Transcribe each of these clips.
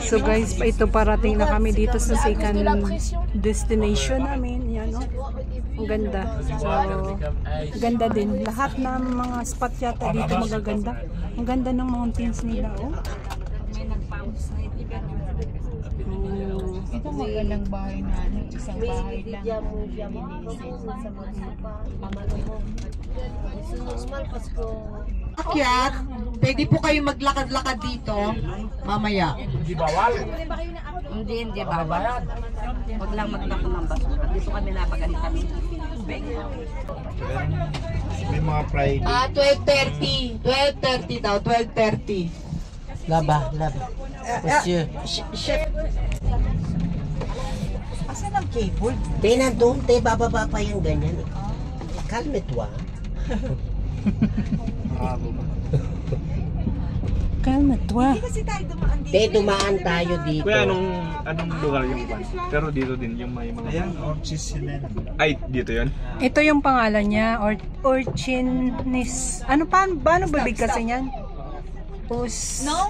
So guys, ito parating na kami dito sa second destination namin. Yan, oh. Ang ganda. So, ganda din. Lahat ng mga spot yata dito magaganda. Ang ganda ng mountains nila, oh. Ito magandang bahay na isang bahay lang. Akyat, pwede po kayo maglakad-lakad dito mamaya. Hindi bawal. Hindi bawal. Huwag lang magtapon ng basura. Dito kami napagalitan ng tubig. May mga private. 12:30 daw, 12:30. Laba. Monsieur. Chef. Asan ang cable? Te, nandun, te, bababa pa yung ganyan. Kalme to, Kalma to, ah. Kasi tayo dumaan dito. Te, dumaan tayo dito. Kuya, anong lugar yung ban? Pero dito din yung may mga... Ayan, Orchisimen. Ay, dito yun? Ito yung pangalan niya, Orchinis. Ano paano babigkasin yan? No?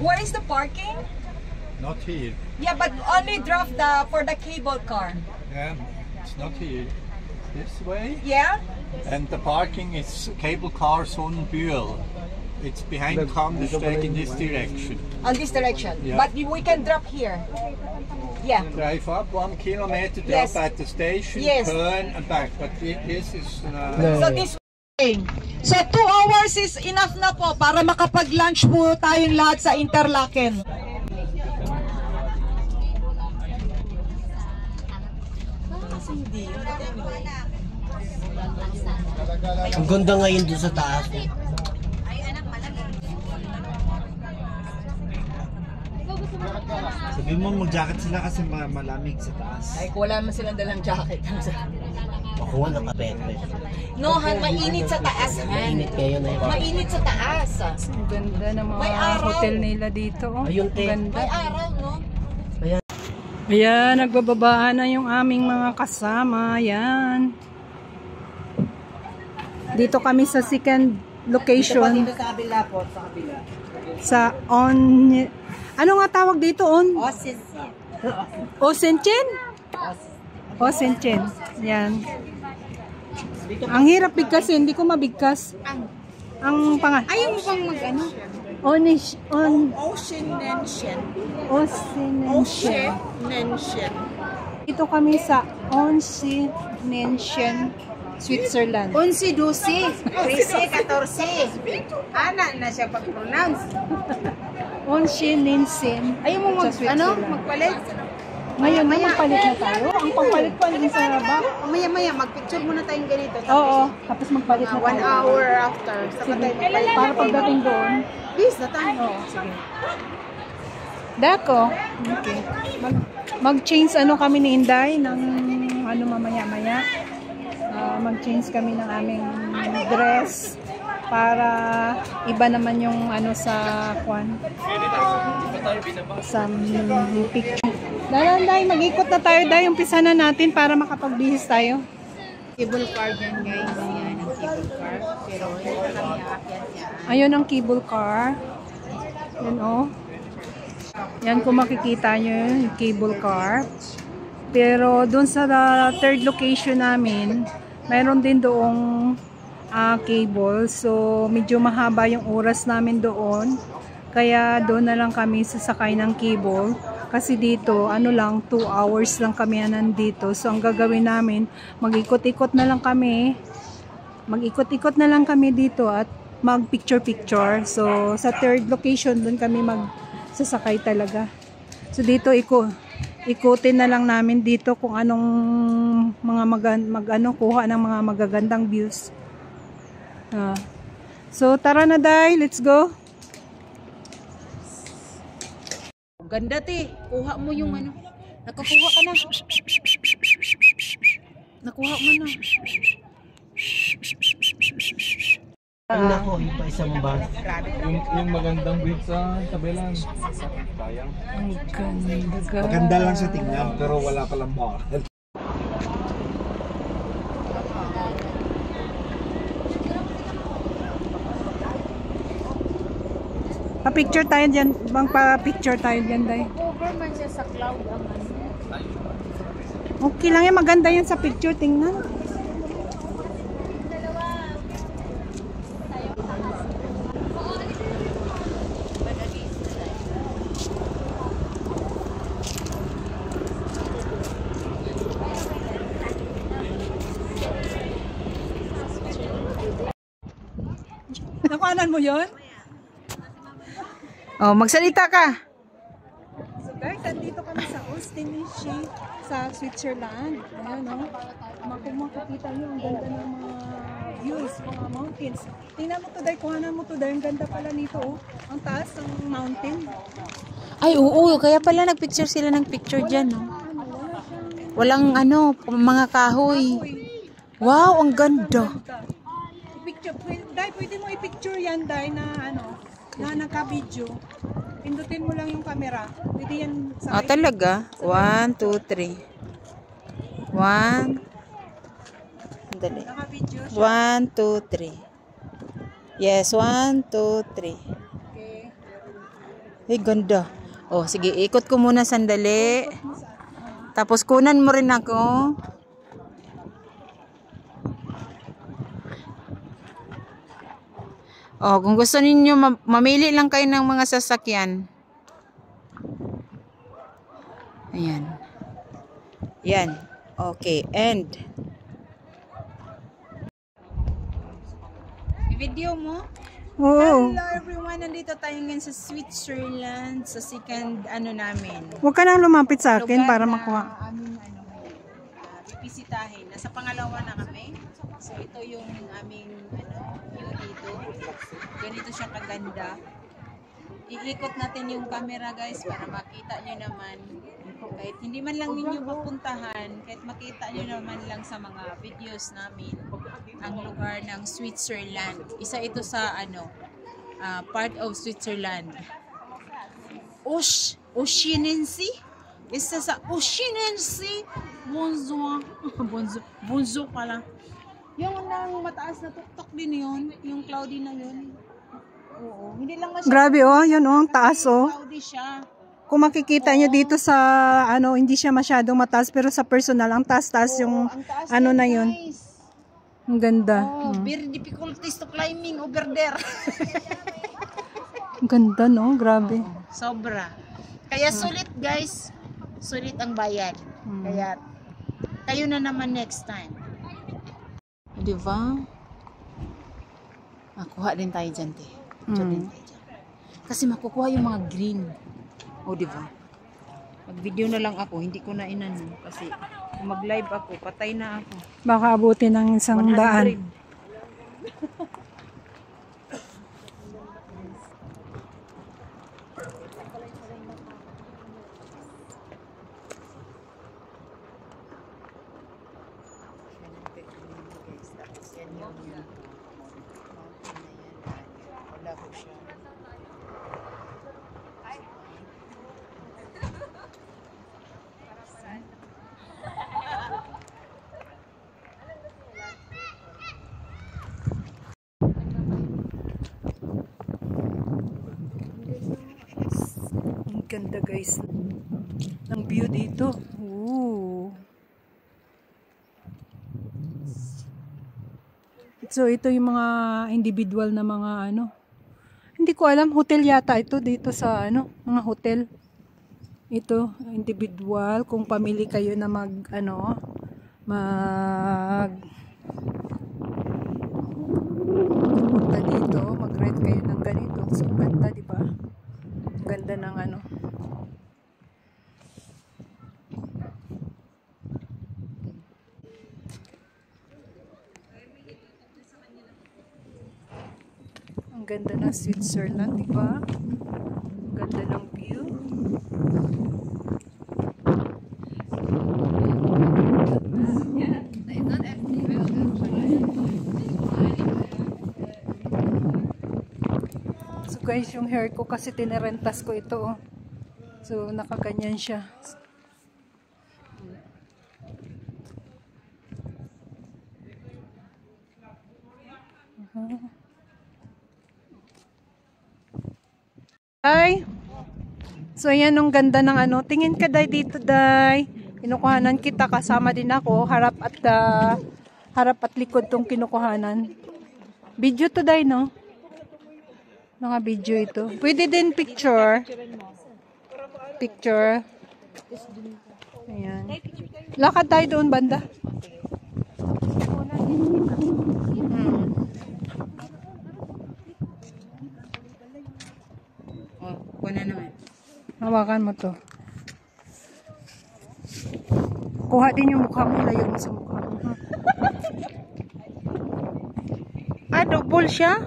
Where is the parking? Not here. Yeah, but only draft for the cable car. Yeah, it's not here. This way. Yeah? And the parking is cable car Sonnenbühl. It's behind Kandesteg in this direction. On this direction. Yeah. But we can drop here. Yeah. Drive up 1 kilometer, Yes. drop at the station, Yes. turn and back. But this is... So this way. So 2 hours is enough na po para makapag-lunch po tayong lahat sa Interlaken. Ang ganda ngayon doon sa taas. Sabi mo mag-jacket sila kasi malamig sa taas. Ay, wala man silang dalang jacket. Ako nga nakapete. No, Han, mainit sa taas, Han. Mainit ngayon na yun. Mainit sa taas. Ang ganda ng May mga araw. hotel nila dito, oh. Ayun, te. Ang ganda. May araw, no? Ayan, nagbababaan na yung aming mga kasama. Ayan. Dito kami sa second location. Dito sa kabila po, sa kabila. Sa ano nga tawag dito, on? Osenchen? Osenchen. Yan. Ang hirap bigkasin, hindi ko mabigkas. Ang pangalan. Ayaw mo bang mag-ano? Oceanensian. Osenchen. Dito kami sa Oceanensian, Switzerland. 11, 12, 13, 14. Ana na siya pag-pronounce. Oceanensian. Ayaw mo magpalit? Ngayon na magpalit na tayo. Ang pagpalit pa din sa baba. Maya-maya, magpicture muna tayong ganito. Oo, tapos magpalit na 1 tayo. hour after. Saka tayo magpalit. Para pagdating doon. Please, na tayo. Sige. Dako. Okay. Mag-change kami ni Inday ng mamaya-maya. Mag-change kami ng aming dress para iba naman yung sa sa picture. Day, mag-ikot na tayo, Day. Umpisa na natin para makapagbihis tayo. Cable car dyan, guys. Yan ang cable car. Pero hindi kami aakyat yan. Ayun ang cable car. Yan, oh. Yan, kung makikita nyo yung cable car. Pero doon sa third location namin, mayroon din doong cable. So, medyo mahaba yung oras namin doon. Kaya doon na lang kami sasakay ng cable. Kasi dito, 2 hours lang kami nandito. So, ang gagawin namin, mag-ikot-ikot na lang kami. Mag-ikot-ikot na lang kami dito at mag-picture-picture. So, sa third location, doon kami magsasakay talaga. So, dito, ikutin na lang namin dito kung anong mga kuha ng mga magagandang views. So, tara na, Day. Let's go. Ganda, te. Kuha mo yung Nakakuha ka na. Nakuha mo na. Nako, yung pa isang bag. Yung magandang view sa tabilan. Sayang. Ang ganda. Maganda lang sa tingnan pero wala palang moral. Pa-picture tayo dyan. Bang pa-picture tayo dyan, day. Over man siya sa cloud ang ano. Okay lang yan. Maganda yan sa picture. Tingnan. Nakuhanan mo yun? Oh, magsalita ka. So guys, andito kami sa Ostinich sa Switzerland. Ayan, no? Makikita nyo, ang ganda ng mga views, mga mountains. Tingnan mo to, day, kuhanan mo to, day. Ang ganda pala nito, oh. Ang taas ng mountain. Ay, oo. Kaya pala nagpicture sila ng picture dyan, no? Walang ano, mga kahoy. Wow, ang ganda. Picture, day, pwede mo i-picture yan, day, na ano, na naka-video. Pindutin mo lang yung camera. Pwede yan sa Talaga? 1, 2, 3. 1. Dali. naka-video. 1, 2, 3. Yes, 1, 2, 3. Okay. Ay, ganda. Oh, sige, ikot ko muna sandali. Tapos kunan mo rin ako. Oh, kung gusto ninyo, mamili lang kayo ng mga sasakyan. Ayan. Yan. Okay, end. Video mo? Oo. Hello everyone, nandito tayo ngayon sa Switzerland sa second ano namin. Huwag ka nang lumapit sa akin Lugar para na makuha. aming ano bibisitahin. Nasa pangalawa na kami. So ito yung aming ano view dito. Ganito siya kaganda. Iikot natin yung camera guys para makita nyo naman. Kahit hindi man lang ninyo mapuntahan, kahit makita nyo naman lang sa mga videos namin ang lugar ng Switzerland. Isa ito sa ano part of Switzerland. Oceanense? Isa sa Oceanense. Bonjour. Bonjour pala. Yung nang mataas na tuktok din yun, yung cloudy na yun. Oo, hindi lang masyadong Grabe, oh. Yun, oh. Ang taas, oh. cloudy siya. Kung makikita nyo dito sa, ano, hindi siya masyadong mataas, pero sa personal, ang taas-taas yung, Ang taas ano yan, na yun. guys. Ang ganda. Oh, very difficulties to climbing over there. Ang ganda, no? Grabe. Sobra. Kaya sulit guys. Sulit ang bayad. Kaya kayo na naman next time. Diba? Makuha din tayo dyan, te. Diyan din tayo dyan. Kasi makukuha yung mga green. O, diba? Mag-video na lang ako. Hindi ko na inano. Kasi kung mag-live ako, patay na ako. Baka abutin ng 100. 100. Ang ganda, guys. Ng view dito. Ooh. So, ito yung mga individual na mga ano. Hindi ko alam, hotel yata ito dito sa ano, mga hotel. Ito, individual. Kung pamili kayo na punta dito, mag-rent kayo ng ganito. So, ganda, di ba? Ganda ng ano. Ang ganda ng Switzerland, di ba? Ang ganda ng view. So guys, yung hair ko kasi tinerentas ko ito, oh. So nakaganyan siya. Ay. So yan ang ganda ng ano. Tingin ka day dito day. Kinukuhanan kita, kasama din ako. Harap at likod tong kinukuhanan. Video to day, no? Mga video ito. Pwede din picture. Picture. Ayan. Lakad tayo doon banda. Oh, kuna naman. Hawakan mo to. Kuha din yung mukha mo. Layo mo sa mukha mo. Double siya?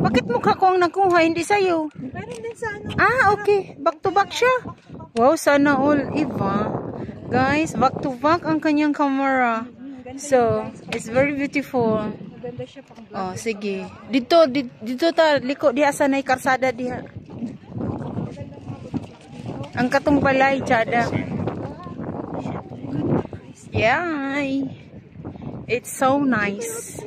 Bakit mukha ko ang nakuha, hindi sa'yo? Meron din sa ano. Okay. Back to back siya. Wow, sana all, Eva. Guys, back to back ang kanyang camera. So, it's very beautiful. Maganda siya pang vlog. Oh, sige. Dito ta, liko diha sa nay karsada diha. Ang katong balay, tsada. Yeah. It's so nice.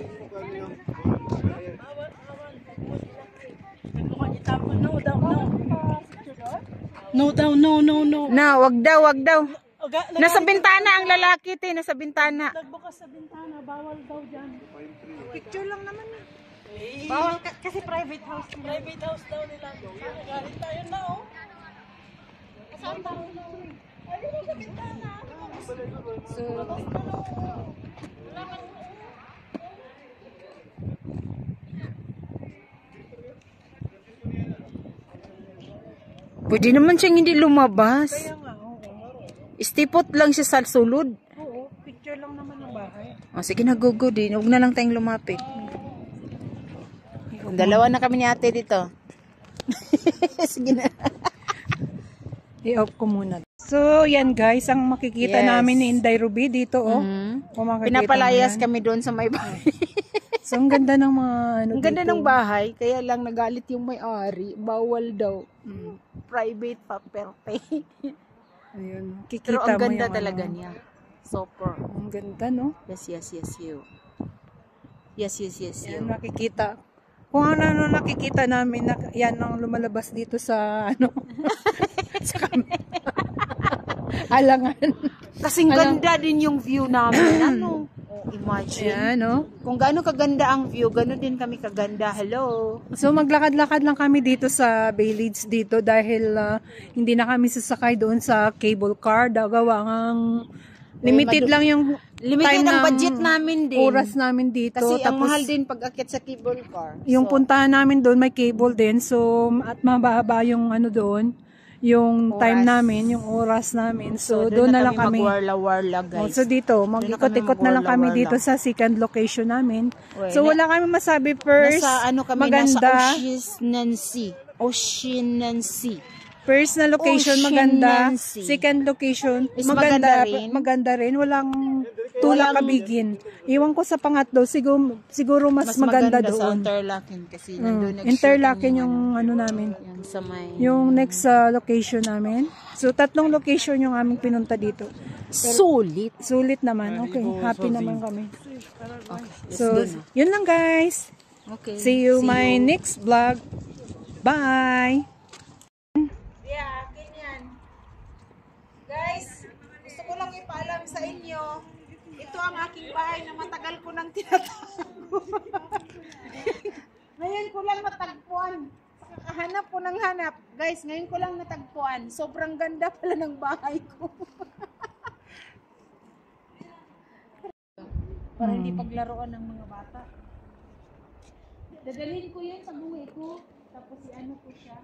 No. Na, wag daw. Nasa bintana ang lalaki, te. Nasa bintana. Nagbukas sa bintana, bawal daw dyan. Picture lang naman. Bawal kasi private house. Private house daw nila. Galit tayo na, oh. Saan tayo na? Ayun sa bintana. Pwede naman siyang hindi lumabas. Istipot lang siya sa sulod. Oo, picture lang naman ng bahay. O, sige na, go din. Huwag na lang tayong lumapit. Dalawa na kami ni ate dito. Sige na. I-off ko muna. So, yan guys, ang makikita namin ni Inday Ruby dito, oh. Kung makikita Pinapalayas mo yan. kami doon sa may bahay. So, ang ganda ng mga ano Ang ganda dito. ng bahay, kaya lang nagalit yung may-ari. Bawal daw. Private property. Ayun. Pero Kikita ang mo ganda yung talaga ano. niya. Super. Ang ganda, no? Yes, you. Yes, you. Yan, nakikita. Kung ano nakikita namin, yan ang lumalabas dito sa, ano, sa camera. Alangan. Kasing ganda din yung view namin. Ano? Imagine. Yan, no? Kung gaano kaganda ang view, gano'n din kami kaganda. Hello. So, maglakad-lakad lang kami dito sa Bayleads dito dahil hindi na kami sasakay doon sa cable car. Gawa ng limited lang yung Limited time ang ng budget namin din. oras namin dito. Kasi ang Tapos, mahal din pag akit sa cable car. yung puntahan namin doon may cable din. So, at mababa yung ano doon, yung Oras. time namin, yung oras namin. So, doon na lang kami. magwarla-warla, guys. So, dito, mag-ikot-ikot na lang kami dito sa second location namin. So, wala kami masabi first. Nasa ano kami, maganda. nasa Ocean Sea. First na location, maganda. Ocean Sea. Second location, Is maganda. maganda rin. Maganda rin. Walang tulak kabigin. Iwan ko sa pangatlo, siguro mas maganda sa doon. Interlaken kasi nandun Interlaken yung ano namin. yung sa may... Yung next location namin. So, 3 location yung aming pinunta dito. Sulit. Sulit naman. Okay, happy naman kami. Okay, So, yun lang guys. okay. See you my next vlog. Bye! Yeah, ganyan. Guys, gusto ko lang ipaalam sa inyo, ito ang aking bahay na matagal ko nang tinatago. Ngayon ko lang natagpuan. Hanap ko ng hanap. Guys, ngayon ko lang natagpuan. Sobrang ganda pala ng bahay ko. Para hindi paglaruan ng mga bata. Dadalhin ko yun sa buhay ko. Tapos ano ko siya.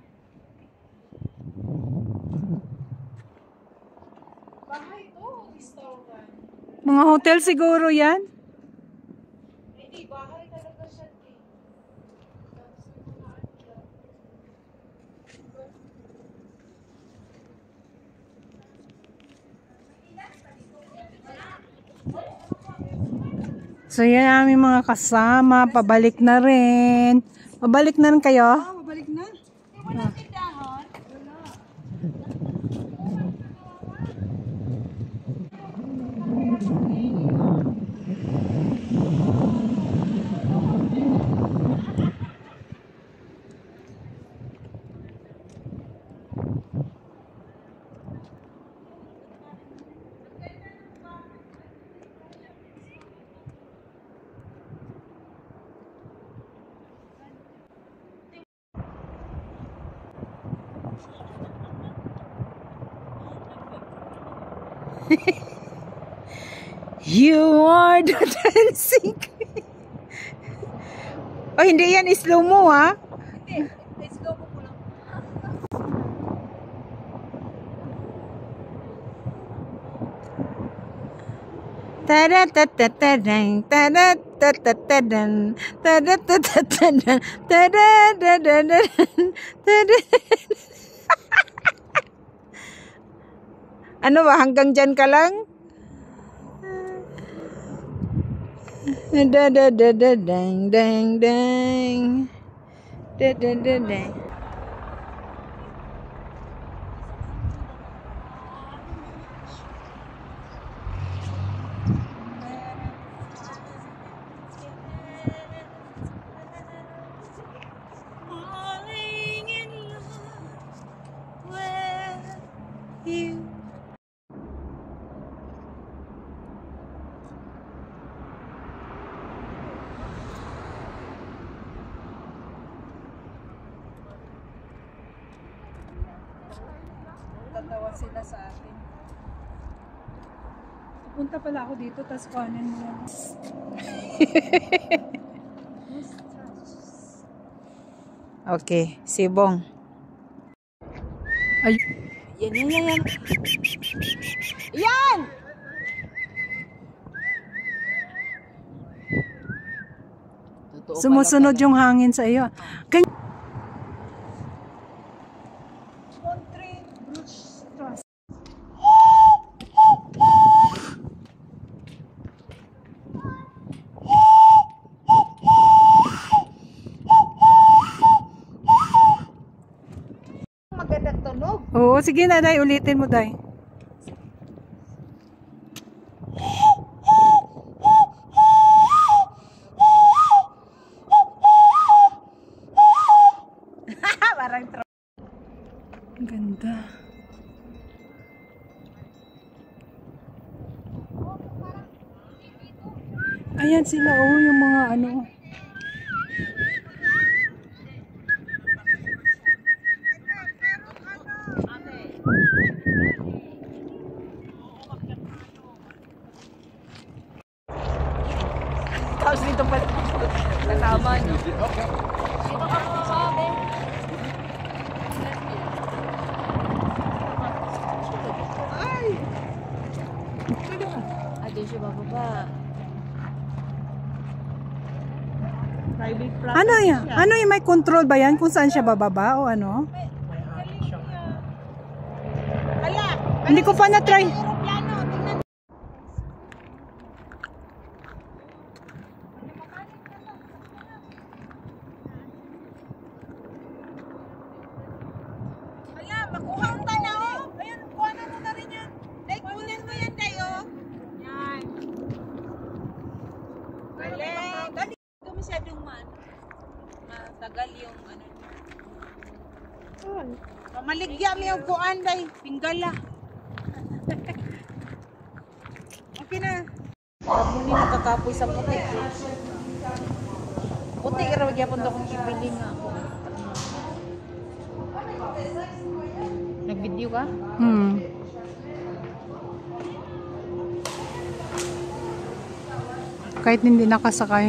Bahay to, restaurant. Mga hotel siguro yan. Hindi, bahay talaga siya. So yan aming mga kasama. Pabalik na rin. Pabalik na rin kayo? Mabalik na. Wala tindahan. Wala. You are the dancing queen. Oh, hindi yan slow mo ha. Hindi, slow mo lang. Ta-da-ta-ta-ta-dang, ta-da-ta-ta-ta-dang, ta-da-ta-ta-ta-dang, ta-da-da-da-da-dang, ta-da. Ano ba, hanggang dyan ka lang? Da-da-da-da-dang, dang, dang. Da-da-da-dang. Falling in love with you. Tatawa sila sa atin. Punta pala ako dito, tas kuhanin mo yan. Okay, sibong. Ay. Yan. Yan! Sumusunod yung hangin sa iyo. Magandang tunog. Oo, sige na, Day. Ulitin mo, Day. Parang Ang ganda. Ayan sila, oh, yung mga ano. tapos dito pa katama, no? Dito ka po sabi. Ay! Doon siya bababa. Ano yan? Ano yung may control ba yan? Kung saan siya bababa o ano? Hindi ko pa na-try. Makuha ang tanaw. Ayun, kuha na mo na rin yan. Day, kunin mo yan, Day, oh. Yan. Galing. Galing. Ito masyadong matagal yung ano niya. Maligya mo yung kuhan, Day. Pinggala. Okay na. Huwag mo niyo makakapoy sa puti. Puti, irawag yapon to kung kibili nga ako. Nag-video ka? Kahit hindi nakasakay.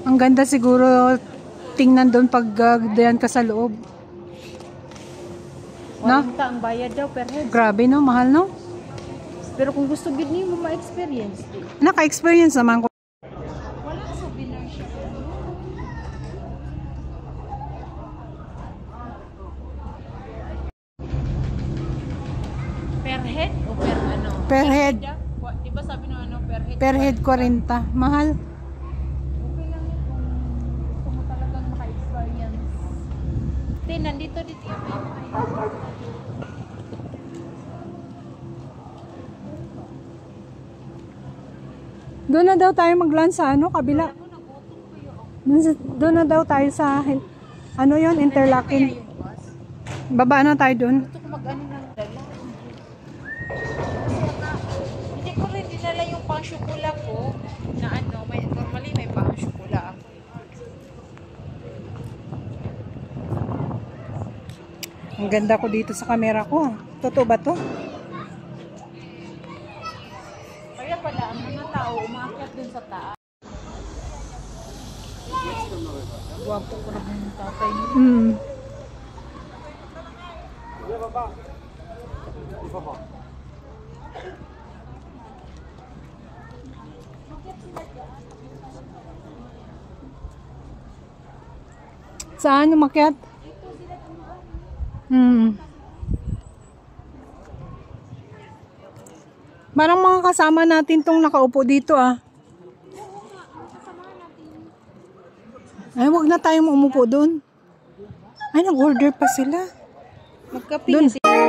Ang ganda siguro tingnan doon pag diyan ka sa loob. Na? Ang bayad daw per head. Grabe no, mahal no? Pero kung gusto gid niyo ma-experience. Naka-experience naman ko. Wala souvenir siya. Per head o per ano? Per head. Di ba sabi nung ano per head? Per head 40. Mahal. Okay lang yun kung gusto mo talagang maka-experience. Nandito dito yung Doon na daw tayo mag-lunch sa ano, kabila. Doon na daw tayo sa ano yon, Interlaken. Baba na tayo doon. gusto ko mag-ano ng dala. Hindi ko rin dinala yung pang-syokula ko na ano, normally may pang-syokula ako. Ang ganda ko dito sa camera ko. Totoo ba to? Gwapo ko rin yung tatay niya. Hmm. Saan umakyat? Parang mga kasama natin tong nakaupo dito ah. Ay, wag na tayong umupo doon. Ay, nag-order pa sila. Magkape Doon. kasi.